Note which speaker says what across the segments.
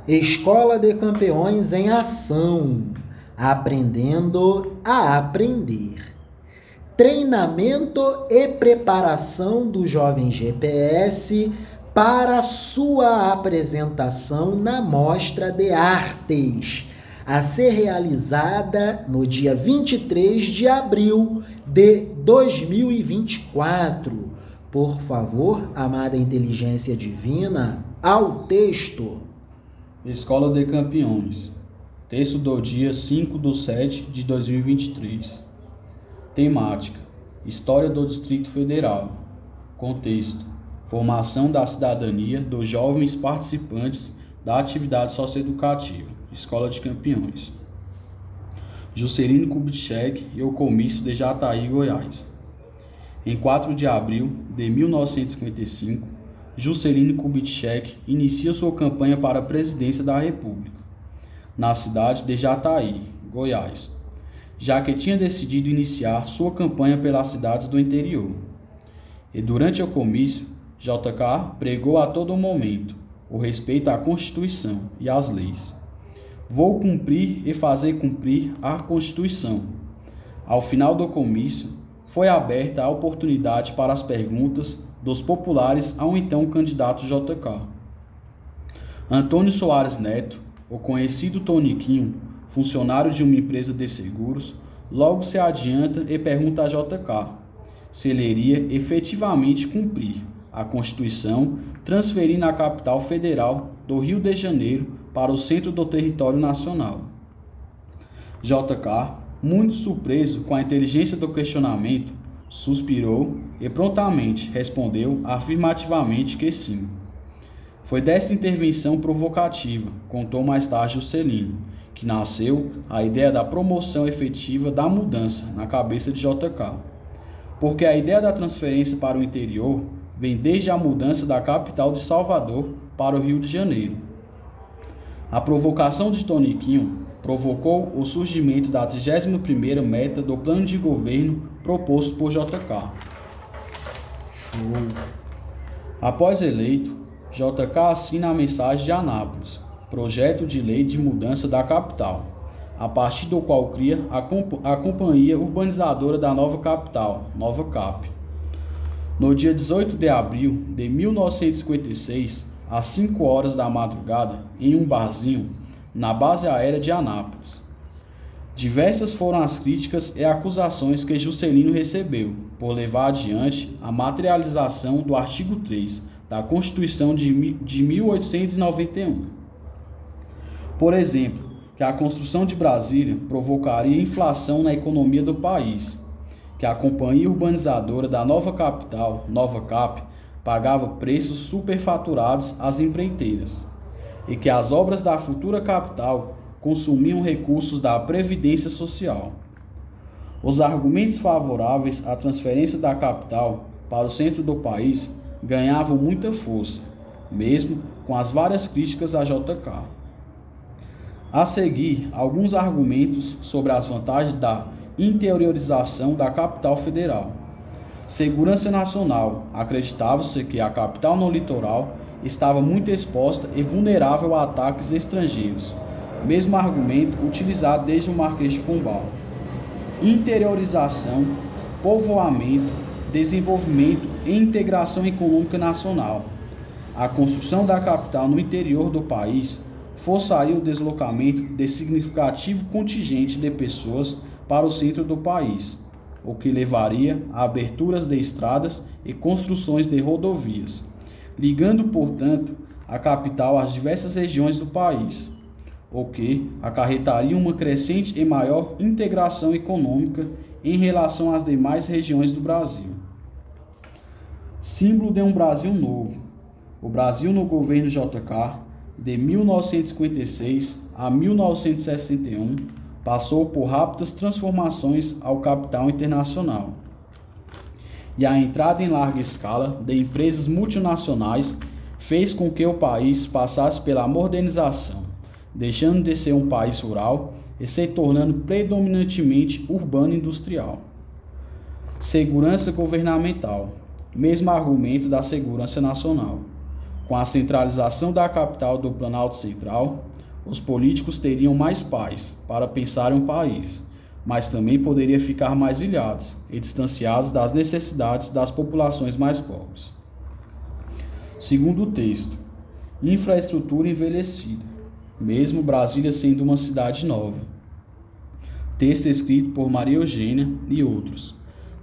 Speaker 1: Escola de Campeões em Ação, aprendendo a aprender. Treinamento e preparação do jovem GPS para sua apresentação na Mostra de Artes, a ser realizada no dia 23 de abril de 2024. Por favor, amada inteligência divina, ao texto.
Speaker 2: Escola de Campeões. Texto do dia 5/7/2023. Temática: História do Distrito Federal. Contexto: formação da cidadania dos jovens participantes da atividade socioeducativa. Escola de Campeões. Juscelino Kubitschek e o comício de Jataí, Goiás. Em 4 de abril de 1955, Juscelino Kubitschek inicia sua campanha para a presidência da República, na cidade de Jataí, Goiás, já que tinha decidido iniciar sua campanha pelas cidades do interior. E durante o comício, JK pregou a todo momento o respeito à Constituição e às leis. Vou cumprir e fazer cumprir a Constituição. Ao final do comício, foi aberta a oportunidade para as perguntas dos populares ao então candidato JK. Antônio Soares Neto, o conhecido Toniquinho, funcionário de uma empresa de seguros, logo se adianta e pergunta a JK se ele iria efetivamente cumprir a Constituição, transferindo a capital federal do Rio de Janeiro para o centro do território nacional. JK, muito surpreso com a inteligência do questionamento, suspirou e prontamente respondeu afirmativamente que sim. Foi desta intervenção provocativa, contou mais tarde Juscelino, que nasceu a ideia da promoção efetiva da mudança na cabeça de JK. Porque a ideia da transferência para o interior vem desde a mudança da capital de Salvador para o Rio de Janeiro. A provocação de Toniquinho provocou o surgimento da 31ª meta do plano de governo proposto por JK. Show! Após eleito, JK assina a mensagem de Anápolis, projeto de lei de mudança da capital, a partir do qual cria a Companhia Urbanizadora da Nova Capital, Nova Cap. No dia 18 de abril de 1956, às 5 horas da madrugada, em um barzinho, na base aérea de Anápolis. Diversas foram as críticas e acusações que Juscelino recebeu por levar adiante a materialização do artigo 3 da Constituição de 1891. Por exemplo, que a construção de Brasília provocaria inflação na economia do país, que a Companhia Urbanizadora da Nova Capital, Nova Cap, pagava preços superfaturados às empreiteiras, e que as obras da futura capital consumiam recursos da Previdência Social. Os argumentos favoráveis à transferência da capital para o centro do país ganhavam muita força, mesmo com as várias críticas a JK. A seguir, alguns argumentos sobre as vantagens da interiorização da capital federal. Segurança nacional. Acreditava-se que a capital no litoral estava muito exposta e vulnerável a ataques estrangeiros, mesmo argumento utilizado desde o Marquês de Pombal. Interiorização, povoamento, desenvolvimento e integração econômica nacional. A construção da capital no interior do país forçaria o deslocamento de significativo contingente de pessoas para o centro do país, o que levaria a aberturas de estradas e construções de rodovias, ligando, portanto, a capital às diversas regiões do país, o que acarretaria uma crescente e maior integração econômica em relação às demais regiões do Brasil. Símbolo de um Brasil novo. O Brasil no governo JK, de 1956 a 1961, passou por rápidas transformações ao capital internacional. E a entrada em larga escala de empresas multinacionais fez com que o país passasse pela modernização, deixando de ser um país rural e se tornando predominantemente urbano e industrial. Segurança governamental. Mesmo argumento da segurança nacional. Com a centralização da capital do Planalto Central, os políticos teriam mais paz para pensar em um país, mas também poderiam ficar mais ilhados e distanciados das necessidades das populações mais pobres. Segundo o texto, infraestrutura envelhecida, mesmo Brasília sendo uma cidade nova. Texto escrito por Maria Eugênia e outros.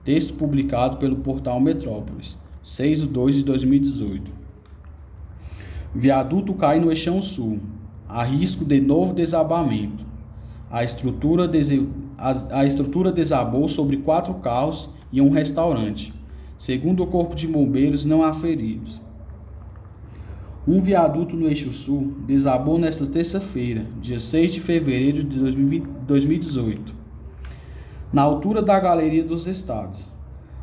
Speaker 2: Texto publicado pelo portal Metrópolis, 6/2/2018. Viaduto cai no Eixão Sul. Há risco de novo desabamento. A estrutura desabou sobre 4 carros e um restaurante. Segundo o Corpo de Bombeiros, não há feridos. Um viaduto no Eixo Sul desabou nesta terça-feira, dia 6 de fevereiro de 2018, na altura da Galeria dos Estados.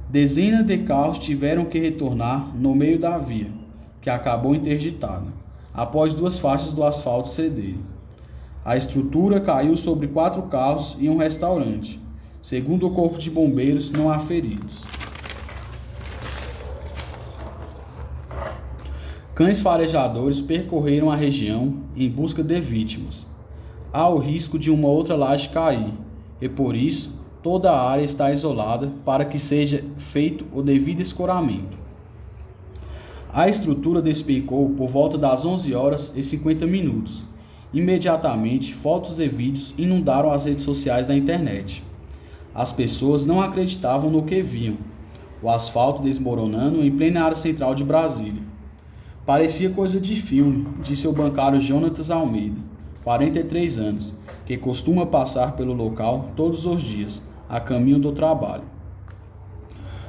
Speaker 2: Dezenas de carros tiveram que retornar no meio da via, que acabou interditada, após 2 faixas do asfalto cederem. A estrutura caiu sobre 4 carros e um restaurante. Segundo o Corpo de Bombeiros, não há feridos. Cães farejadores percorreram a região em busca de vítimas. Há o risco de uma outra laje cair, e por isso toda a área está isolada para que seja feito o devido escoramento. A estrutura despencou por volta das 11h50. Imediatamente, fotos e vídeos inundaram as redes sociais da internet. As pessoas não acreditavam no que viam. O asfalto desmoronando em plena área central de Brasília. Parecia coisa de filme, disse o bancário Jonatas Almeida, 43 anos, que costuma passar pelo local todos os dias, a caminho do trabalho.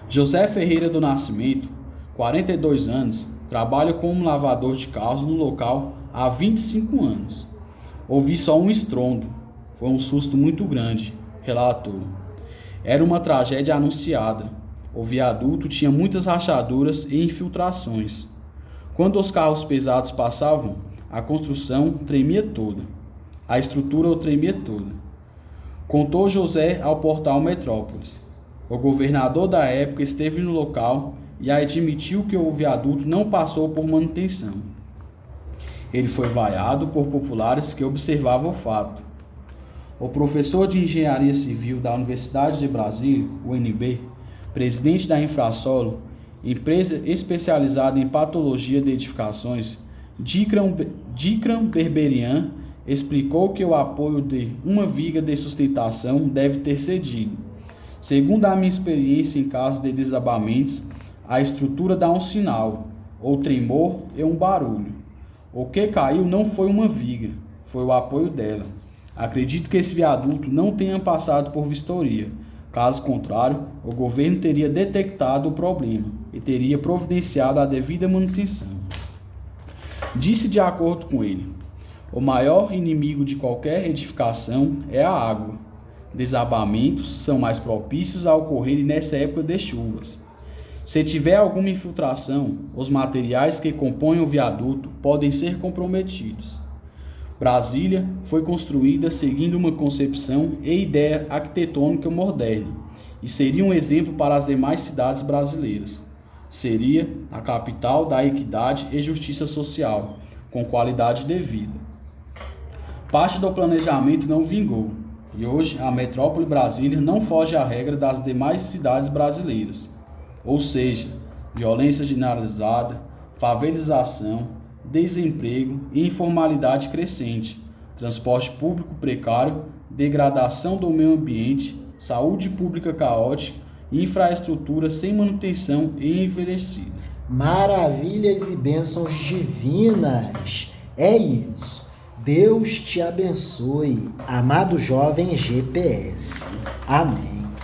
Speaker 2: José Ferreira do Nascimento, 42 anos, trabalha como lavador de carros no local há 25 anos. Ouvi só um estrondo. Foi um susto muito grande, relatou. Era uma tragédia anunciada. O viaduto tinha muitas rachaduras e infiltrações. Quando os carros pesados passavam, a construção tremia toda. A estrutura tremia toda. Contou José ao portal Metrópolis. O governador da época esteve no local e admitiu que o viaduto não passou por manutenção. Ele foi vaiado por populares que observavam o fato. O professor de Engenharia Civil da Universidade de Brasília, UNB, presidente da Infrasolo, empresa especializada em patologia de edificações, Dikran Berberian, explicou que o apoio de uma viga de sustentação deve ter cedido. Segundo a minha experiência em casos de desabamentos, a estrutura dá um sinal, ou tremor e um barulho. O que caiu não foi uma viga, foi o apoio dela. Acredito que esse viaduto não tenha passado por vistoria. Caso contrário, o governo teria detectado o problema e teria providenciado a devida manutenção. Disse de acordo com ele, o maior inimigo de qualquer edificação é a água. Desabamentos são mais propícios a ocorrerem nessa época de chuvas. Se tiver alguma infiltração, os materiais que compõem o viaduto podem ser comprometidos. Brasília foi construída seguindo uma concepção e ideia arquitetônica moderna e seria um exemplo para as demais cidades brasileiras. Seria a capital da equidade e justiça social, com qualidade de vida. Parte do planejamento não vingou e hoje a metrópole Brasília não foge à regra das demais cidades brasileiras, ou seja, violência generalizada, favelização, desemprego e informalidade crescente, transporte público precário, degradação do meio ambiente, saúde pública caótica, infraestrutura sem manutenção e envelhecida.
Speaker 1: Maravilhas e bênçãos divinas. É isso. Deus te abençoe, amado jovem GPS. Amém.